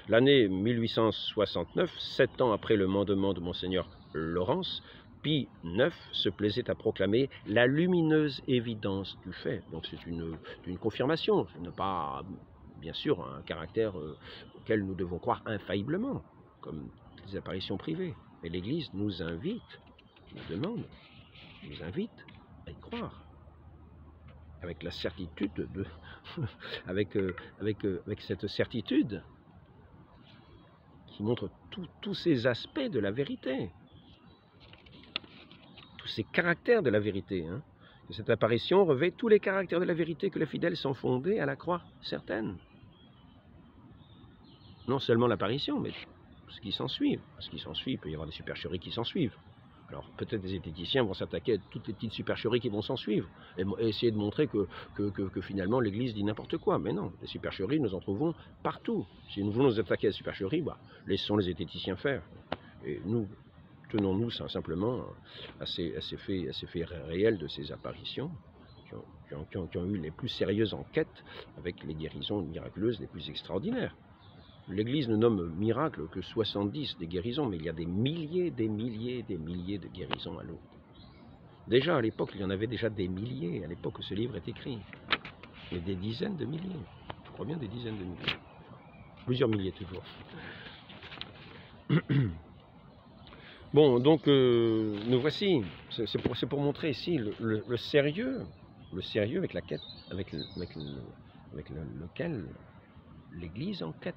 S1: L'année 1869, 7 ans après le mandement de Monseigneur Laurence, Pie IX se plaisait à proclamer la lumineuse évidence du fait. Donc c'est une confirmation, ce n'est pas bien sûr un caractère auquel nous devons croire infailliblement, comme les apparitions privées. Mais l'Église nous invite, nous demande, nous invite à y croire, avec la certitude avec cette certitude qui montre tous ces aspects de la vérité, tous ces caractères de la vérité. Que cette apparition revêt tous les caractères de la vérité que les fidèles sont fondés à la croire certaine. Non seulement l'apparition, mais ce qui s'ensuit. Ce qui s'ensuit, il peut y avoir des supercheries qui s'ensuivent. Alors peut-être des zététiciens vont s'attaquer à toutes les petites supercheries qui vont s'ensuivre et essayer de montrer que finalement l'Église dit n'importe quoi. Mais non, les supercheries, nous en trouvons partout. Si nous voulons nous attaquer à la supercherie, laissons les zététiciens faire. Et nous, tenons-nous simplement à ces faits réels de ces apparitions qui ont eu les plus sérieuses enquêtes avec les guérisons miraculeuses les plus extraordinaires. L'Église ne nomme miracle que 70 des guérisons, mais il y a des milliers de guérisons à Lourdes. Déjà à l'époque, il y en avait déjà des milliers, à l'époque où ce livre est écrit. Et des dizaines de milliers. Je crois bien des dizaines de milliers. Plusieurs milliers toujours. Bon, donc nous voici. C'est pour montrer ici le sérieux avec la quête, avec lequel l'Église enquête.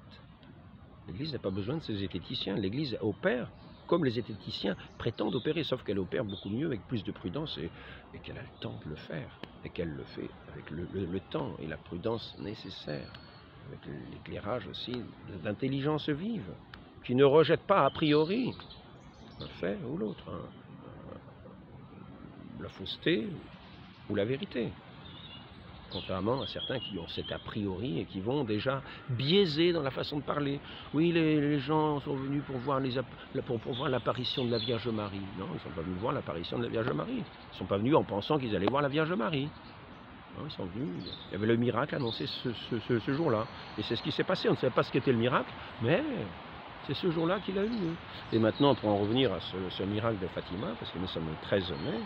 S1: L'Église n'a pas besoin de ses zététiciens. L'Église opère comme les zététiciens prétendent opérer, sauf qu'elle opère beaucoup mieux, avec plus de prudence, et qu'elle a le temps de le faire, et qu'elle le fait avec le temps et la prudence nécessaire, avec l'éclairage aussi d'intelligence vive, qui ne rejette pas a priori un fait ou l'autre, la fausseté ou la vérité. Contrairement à certains qui ont cet a priori et qui vont déjà biaiser dans la façon de parler. Oui, les gens sont venus pour voir l'apparition de la Vierge Marie. Non, ils ne sont pas venus voir l'apparition de la Vierge Marie. Ils ne sont pas venus en pensant qu'ils allaient voir la Vierge Marie. Non, ils sont venus, il y avait le miracle annoncé ce jour-là. Et c'est ce qui s'est passé. On ne savait pas ce qu'était le miracle, mais c'est ce jour-là qu'il a eu lieu. Et maintenant, pour en revenir à ce miracle de Fatima, parce que nous sommes le 13 mai,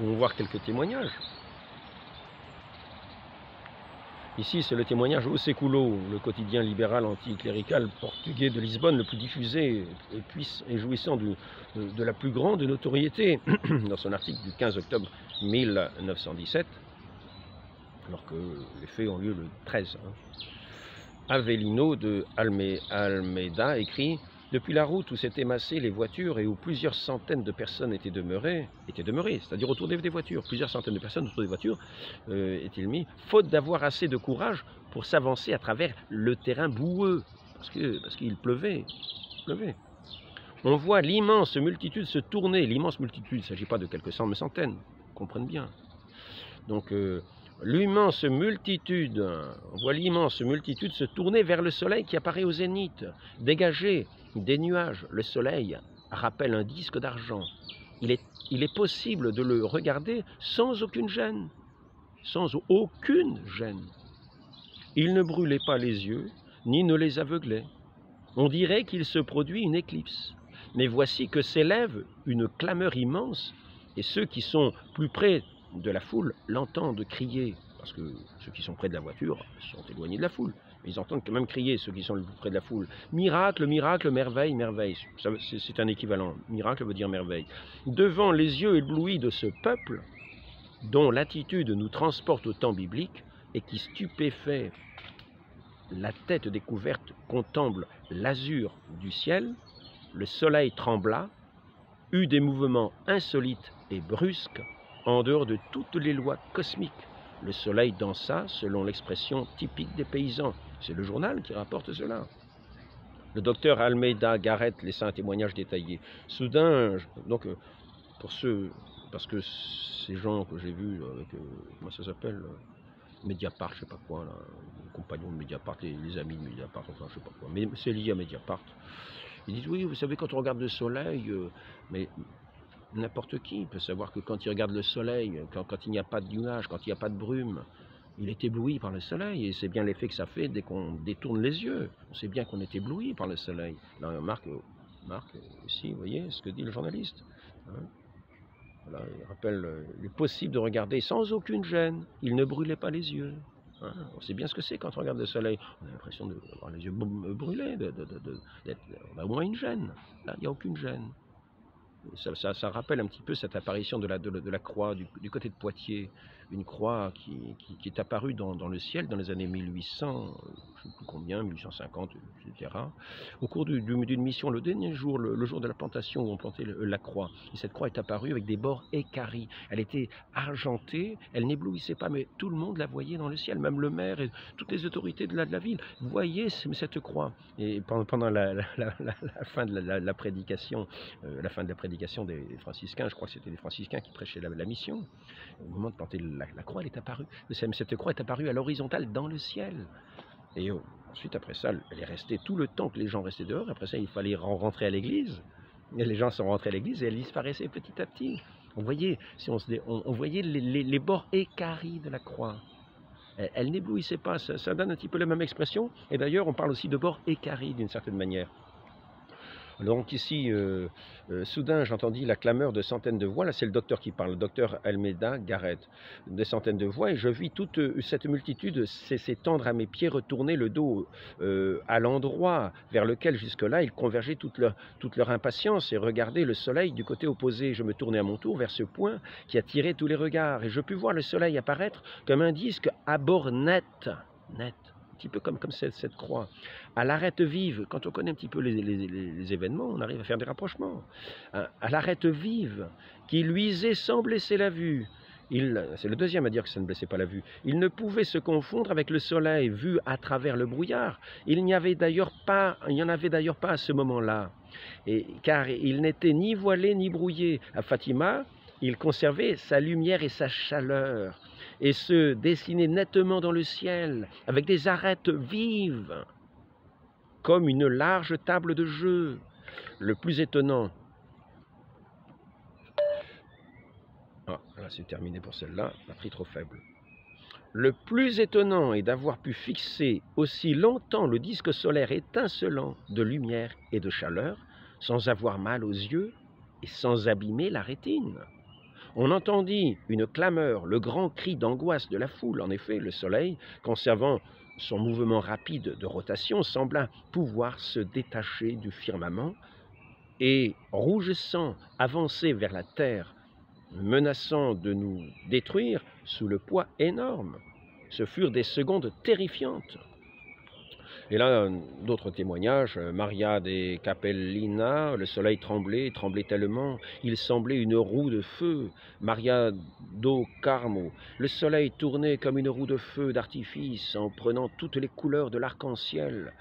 S1: on va voir quelques témoignages. Ici, c'est le témoignage au Século, le quotidien libéral anticlérical portugais de Lisbonne, le plus diffusé et jouissant de la plus grande notoriété, dans son article du 15 octobre 1917, alors que les faits ont lieu le 13. Avelino de Almeida écrit: depuis la route où s'étaient massées les voitures et où plusieurs centaines de personnes étaient demeurées, c'est-à-dire autour des voitures, plusieurs centaines de personnes autour des voitures, est-il mis, faute d'avoir assez de courage pour s'avancer à travers le terrain boueux, parce qu'il pleuvait. On voit l'immense multitude se tourner, l'immense multitude, il ne s'agit pas de quelques centaines, comprennent bien. Donc, l'immense multitude, on voit l'immense multitude se tourner vers le soleil qui apparaît au zénith, dégagé des nuages. Le soleil rappelle un disque d'argent. Il est possible de le regarder sans aucune gêne. Sans aucune gêne. Il ne brûlait pas les yeux, ni ne les aveuglait. On dirait qu'il se produit une éclipse. Mais voici que s'élève une clameur immense, et ceux qui sont plus près de la foule l'entendent crier, parce que ceux qui sont près de la voiture sont éloignés de la foule, mais ils entendent quand même crier, ceux qui sont le plus près de la foule. Miracle, miracle, merveille, merveille. C'est un équivalent. Miracle veut dire merveille. Devant les yeux éblouis de ce peuple, dont l'attitude nous transporte au temps biblique, et qui stupéfait, la tête découverte, contemple l'azur du ciel, le soleil trembla, eut des mouvements insolites et brusques, en dehors de toutes les lois cosmiques. Le soleil dansa selon l'expression typique des paysans. C'est le journal qui rapporte cela. Le docteur Almeida Garrett laissa un témoignage détaillé. Soudain, donc, parce que ces gens que j'ai vus avec, comment ça s'appelle, Mediapart, je sais pas quoi, là, les compagnons de Mediapart, les amis de Mediapart, enfin je sais pas quoi, mais c'est lié à Mediapart. Ils disent oui, vous savez, quand on regarde le soleil, mais n'importe qui peut savoir que quand il regarde le soleil, quand il n'y a pas de nuages, quand il n'y a pas de brume, il est ébloui par le soleil, et c'est bien l'effet que ça fait dès qu'on détourne les yeux. On sait bien qu'on est ébloui par le soleil. Là, Marc, ici, vous voyez ce que dit le journaliste. Hein, voilà, il rappelle, il est possible de regarder sans aucune gêne. Il ne brûlait pas les yeux. Hein, on sait bien ce que c'est quand on regarde le soleil. On a l'impression d'avoir les yeux brûlés, on a au moins une gêne. Là, il n'y a aucune gêne. Ça rappelle un petit peu cette apparition de la croix du côté de Poitiers, une croix qui est apparue dans le ciel dans les années 1800, je ne sais plus combien, 1850, etc. Au cours d'une mission, le dernier jour, le jour de la plantation où on plantait la croix. Et cette croix est apparue avec des bords équarris. Elle était argentée, elle n'éblouissait pas, mais tout le monde la voyait dans le ciel, même le maire et toutes les autorités de la ville voyaient cette croix. Et pendant la fin de la prédication, des franciscains, je crois que c'était les franciscains qui prêchaient la mission, au moment de planter la croix, elle est apparue. Cette croix est apparue à l'horizontale dans le ciel. Et ensuite, après ça, elle est restée tout le temps que les gens restaient dehors. Après ça, il fallait rentrer à l'église. Et les gens sont rentrés à l'église et elle disparaissait petit à petit. On voyait, on voyait les bords équarris de la croix. Elle n'éblouissait pas, ça donne un petit peu la même expression. Et d'ailleurs, on parle aussi de bords équarris d'une certaine manière. Donc ici, soudain, j'entendis la clameur de centaines de voix. Là, c'est le docteur qui parle, le docteur Almeida Garrett. Des centaines de voix, et je vis toute cette multitude s'étendre à mes pieds, retourner le dos à l'endroit vers lequel jusque-là ils convergeaient toute leur impatience, et regarder le soleil du côté opposé. Je me tournai à mon tour vers ce point qui attirait tous les regards, et je pus voir le soleil apparaître comme un disque à bord net, un petit peu comme cette croix, à l'arête vive. Quand on connaît un petit peu les événements, on arrive à faire des rapprochements. À l'arête vive, qui luisait sans blesser la vue. C'est le deuxième à dire que ça ne blessait pas la vue. Il ne pouvait se confondre avec le soleil vu à travers le brouillard. Il n'y en avait d'ailleurs pas à ce moment-là, car il n'était ni voilé ni brouillé. À Fatima, il conservait sa lumière et sa chaleur, et se dessinait nettement dans le ciel, avec des arêtes vives, comme une large table de jeu. Le plus étonnant... Ah, là c'est terminé pour celle-là, batterie trop faible. Le plus étonnant est d'avoir pu fixer aussi longtemps le disque solaire étincelant de lumière et de chaleur, sans avoir mal aux yeux et sans abîmer la rétine. On entendit une clameur, le grand cri d'angoisse de la foule. En effet, le soleil, conservant son mouvement rapide de rotation, sembla pouvoir se détacher du firmament et, rougissant, avancer vers la terre, menaçant de nous détruire sous le poids énorme. Ce furent des secondes terrifiantes. Et là, d'autres témoignages, Maria de Capellina, le soleil tremblait tellement, il semblait une roue de feu. Maria do Carmo, le soleil tournait comme une roue de feu d'artifice en prenant toutes les couleurs de l'arc-en-ciel.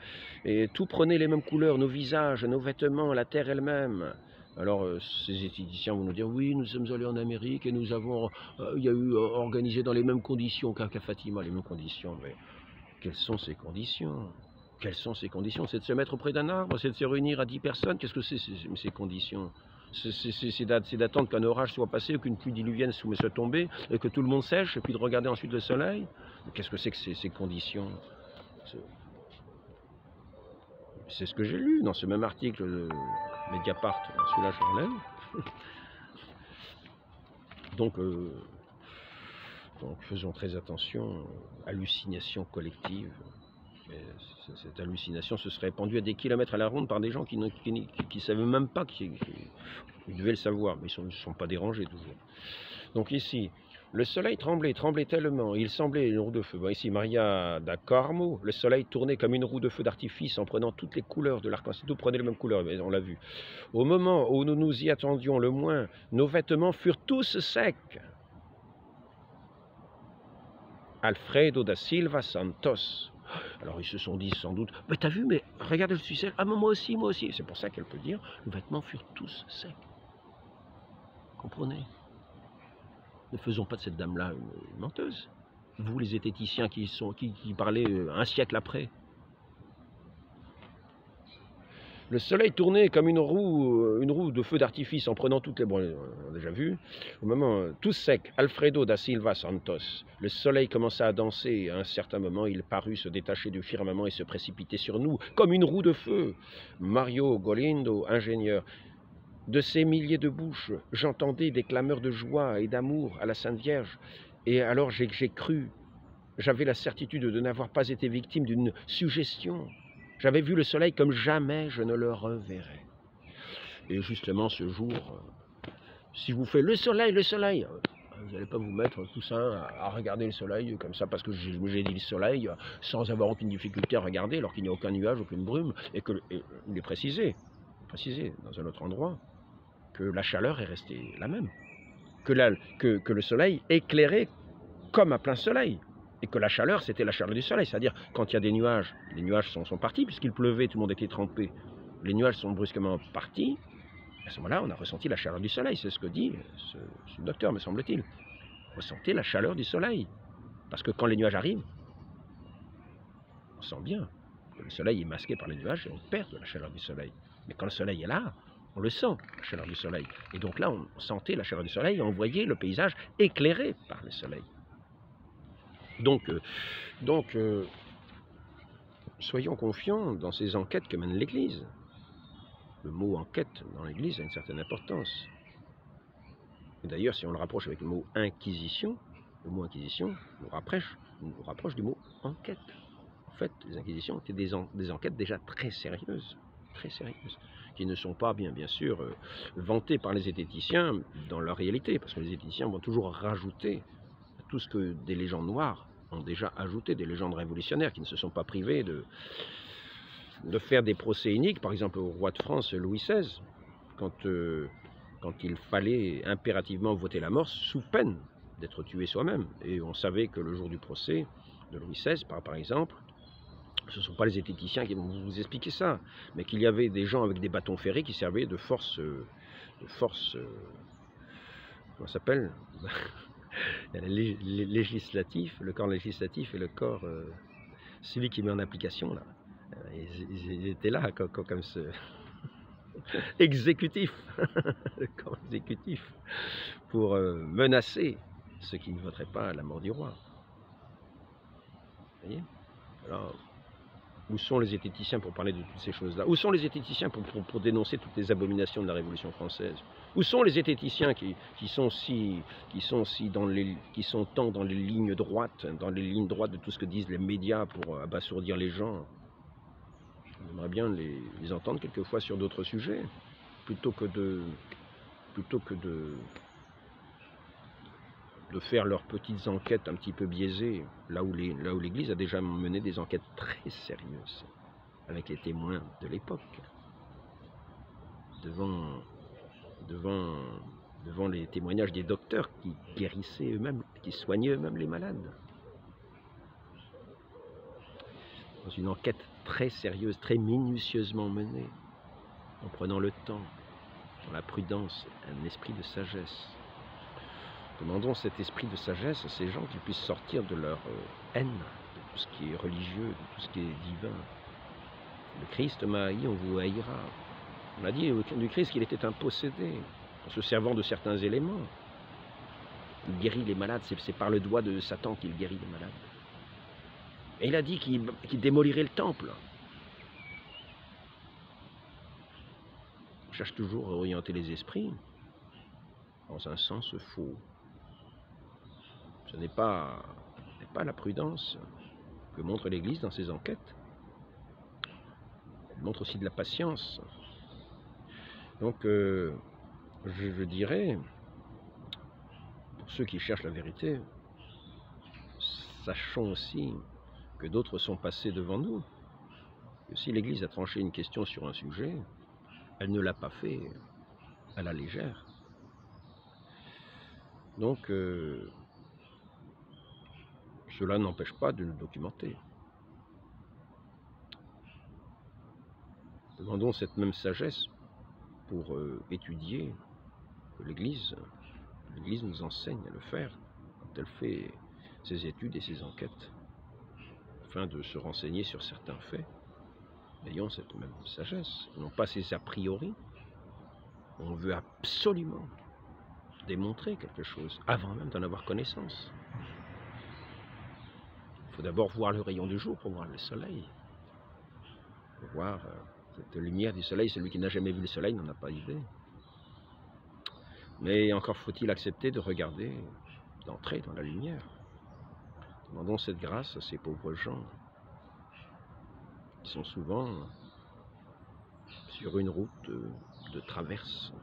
S1: Et tout prenait les mêmes couleurs, nos visages, nos vêtements, la terre elle-même. Alors, ces étudiants vont nous dire, oui, nous sommes allés en Amérique et nous avons, il y a eu organisé dans les mêmes conditions qu'à Fatima, les mêmes conditions. Mais quelles sont ces conditions ? Quelles sont ces conditions? C'est de se mettre auprès d'un arbre, c'est de se réunir à 10 personnes. Qu'est-ce que c'est ces conditions? C'est d'attendre qu'un orage soit passé, qu'une pluie diluvienne soit tombée, et que tout le monde sèche, et puis de regarder ensuite le soleil. Qu'est-ce que c'est que ces conditions? C'est ce que j'ai lu dans ce même article de Mediapart. Celui-là, je l'enlève. Donc, faisons très attention, hallucination collective. Mais cette hallucination se serait répandue à des kilomètres à la ronde par des gens qui ne savaient même pas qu'ils devaient le savoir, mais ils ne sont pas dérangés toujours. Donc ici, le soleil tremblait tellement, il semblait une roue de feu. Bon, ici, Maria da Carmo, le soleil tournait comme une roue de feu d'artifice en prenant toutes les couleurs de l'arc-en-ciel. Tout prenait les mêmes couleurs, on l'a vu. Au moment où nous nous y attendions le moins, nos vêtements furent tous secs. Alfredo da Silva Santos. Alors ils se sont dit sans doute, mais t'as vu, mais regarde le suicide, ah moi aussi. C'est pour ça qu'elle peut dire, les vêtements furent tous secs. Comprenez? Ne faisons pas de cette dame-là une menteuse. Vous, les zététiciens qui parlaient un siècle après. Le soleil tournait comme une roue de feu d'artifice en prenant toutes les... Bon, on a déjà vu. Au moment, tout sec, Alfredo da Silva Santos. Le soleil commença à danser et à un certain moment, il parut se détacher du firmament et se précipiter sur nous comme une roue de feu. Mario Golindo, ingénieur. De ces milliers de bouches, j'entendais des clameurs de joie et d'amour à la Sainte Vierge. Et alors j'ai cru, j'avais la certitude de n'avoir pas été victime d'une suggestion. J'avais vu le soleil comme jamais je ne le reverrai. Et justement, ce jour, si vous faites le soleil, vous n'allez pas vous mettre tout ça à regarder le soleil comme ça, parce que j'ai dit le soleil, sans avoir aucune difficulté à regarder, alors qu'il n'y a aucun nuage, aucune brume, et il est précisé dans un autre endroit, que la chaleur est restée la même, que le soleil éclairait comme à plein soleil. Et que la chaleur, c'était la chaleur du soleil. C'est-à-dire, quand il y a des nuages, les nuages sont partis, puisqu'il pleuvait, tout le monde était trempé. Les nuages sont brusquement partis. À ce moment-là, on a ressenti la chaleur du soleil. C'est ce que dit ce docteur, me semble-t-il. Ressentez la chaleur du soleil. Parce que quand les nuages arrivent, on sent bien que le soleil est masqué par les nuages et on perd de la chaleur du soleil. Mais quand le soleil est là, on le sent, la chaleur du soleil. Et donc là, on sentait la chaleur du soleil et on voyait le paysage éclairé par le soleil. Donc, soyons confiants dans ces enquêtes que mène l'Église. le mot enquête dans l'Église a une certaine importance. D'ailleurs, si on le rapproche avec le mot inquisition, le mot inquisition nous rapproche du mot enquête. En fait, les inquisitions étaient des enquêtes déjà très sérieuses, qui ne sont pas bien sûr vantées par les zététiciens dans leur réalité, parce que les zététiciens vont toujours rajouter tout ce que des légendes noires ont déjà ajouté, des légendes révolutionnaires qui ne se sont pas privées de faire des procès iniques, par exemple au roi de France Louis XVI, quand il fallait impérativement voter la mort sous peine d'être tué soi-même. Et on savait que le jour du procès de Louis XVI, par exemple, ce ne sont pas les zététiciens qui vont vous expliquer ça, mais qu'il y avait des gens avec des bâtons ferrés qui servaient de force comment ça s'appelle législatif, le corps législatif et le corps, celui qui met en application, là. Ils étaient là comme ce exécutif, le corps exécutif, pour menacer ceux qui ne voteraient pas à la mort du roi. Vous voyez? Alors, où sont les zététiciens pour parler de toutes ces choses-là? Où sont les zététiciens pour dénoncer toutes les abominations de la Révolution française? Où sont les zététiciens qui sont tant dans les lignes droites, de tout ce que disent les médias pour abasourdir les gens? J'aimerais bien les entendre quelquefois sur d'autres sujets, plutôt que de faire leurs petites enquêtes un petit peu biaisées, là où l'Église a déjà mené des enquêtes très sérieuses, avec les témoins de l'époque, devant les témoignages des docteurs qui guérissaient eux-mêmes, qui soignaient eux-mêmes les malades. Dans une enquête très sérieuse, très minutieusement menée, en prenant le temps, dans la prudence, un esprit de sagesse. Demandons cet esprit de sagesse à ces gens qui puissent sortir de leur haine, de tout ce qui est religieux, de tout ce qui est divin. Le Christ m'a haï, on vous haïra. On a dit du Christ qu'il était un possédé, en se servant de certains éléments. Il guérit les malades, c'est par le doigt de Satan qu'il guérit les malades. Et il a dit qu'il démolirait le temple. On cherche toujours à orienter les esprits dans un sens faux. Ce n'est pas la prudence que montre l'Église dans ses enquêtes. Elle montre aussi de la patience. Donc, je dirais, pour ceux qui cherchent la vérité, sachons aussi que d'autres sont passés devant nous. Que si l'Église a tranché une question sur un sujet, elle ne l'a pas fait à la légère. Donc, cela n'empêche pas de le documenter. Demandons cette même sagesse pour étudier que l'Église nous enseigne à le faire quand elle fait ses études et ses enquêtes, afin de se renseigner sur certains faits. Ayons cette même sagesse, non pas ces a priori. On veut absolument démontrer quelque chose avant même d'en avoir connaissance. Il faut d'abord voir le rayon du jour pour voir le soleil. Pour voir cette lumière du soleil. Celui qui n'a jamais vu le soleil n'en a pas idée. Mais encore faut-il accepter de regarder, d'entrer dans la lumière. Demandons cette grâce à ces pauvres gens qui sont souvent sur une route de traverse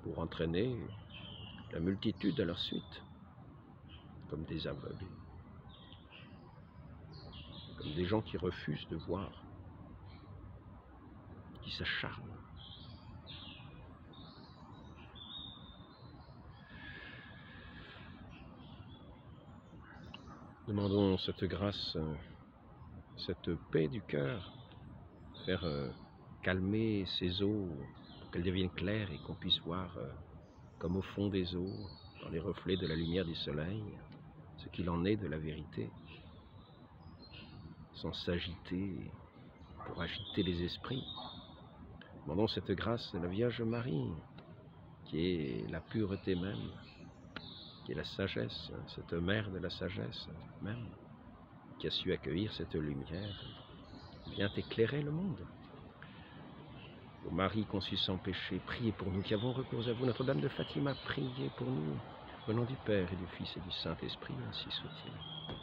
S1: pour entraîner la multitude à leur suite, comme des aveugles, comme des gens qui refusent de voir, qui s'acharnent. Demandons cette grâce, cette paix du cœur, faire calmer ces eaux, pour qu'elles deviennent claires et qu'on puisse voir, comme au fond des eaux, dans les reflets de la lumière du soleil, ce qu'il en est de la vérité, sans s'agiter pour agiter les esprits. Demandons cette grâce de la Vierge Marie, qui est la pureté même, qui est la sagesse, cette mère de la sagesse même, qui a su accueillir cette lumière vient éclairer le monde. Ô Marie conçue sans péché, priez pour nous qui avons recours à vous. Notre-Dame de Fatima, priez pour nous. Au nom du Père et du Fils et du Saint-Esprit, ainsi soit-il.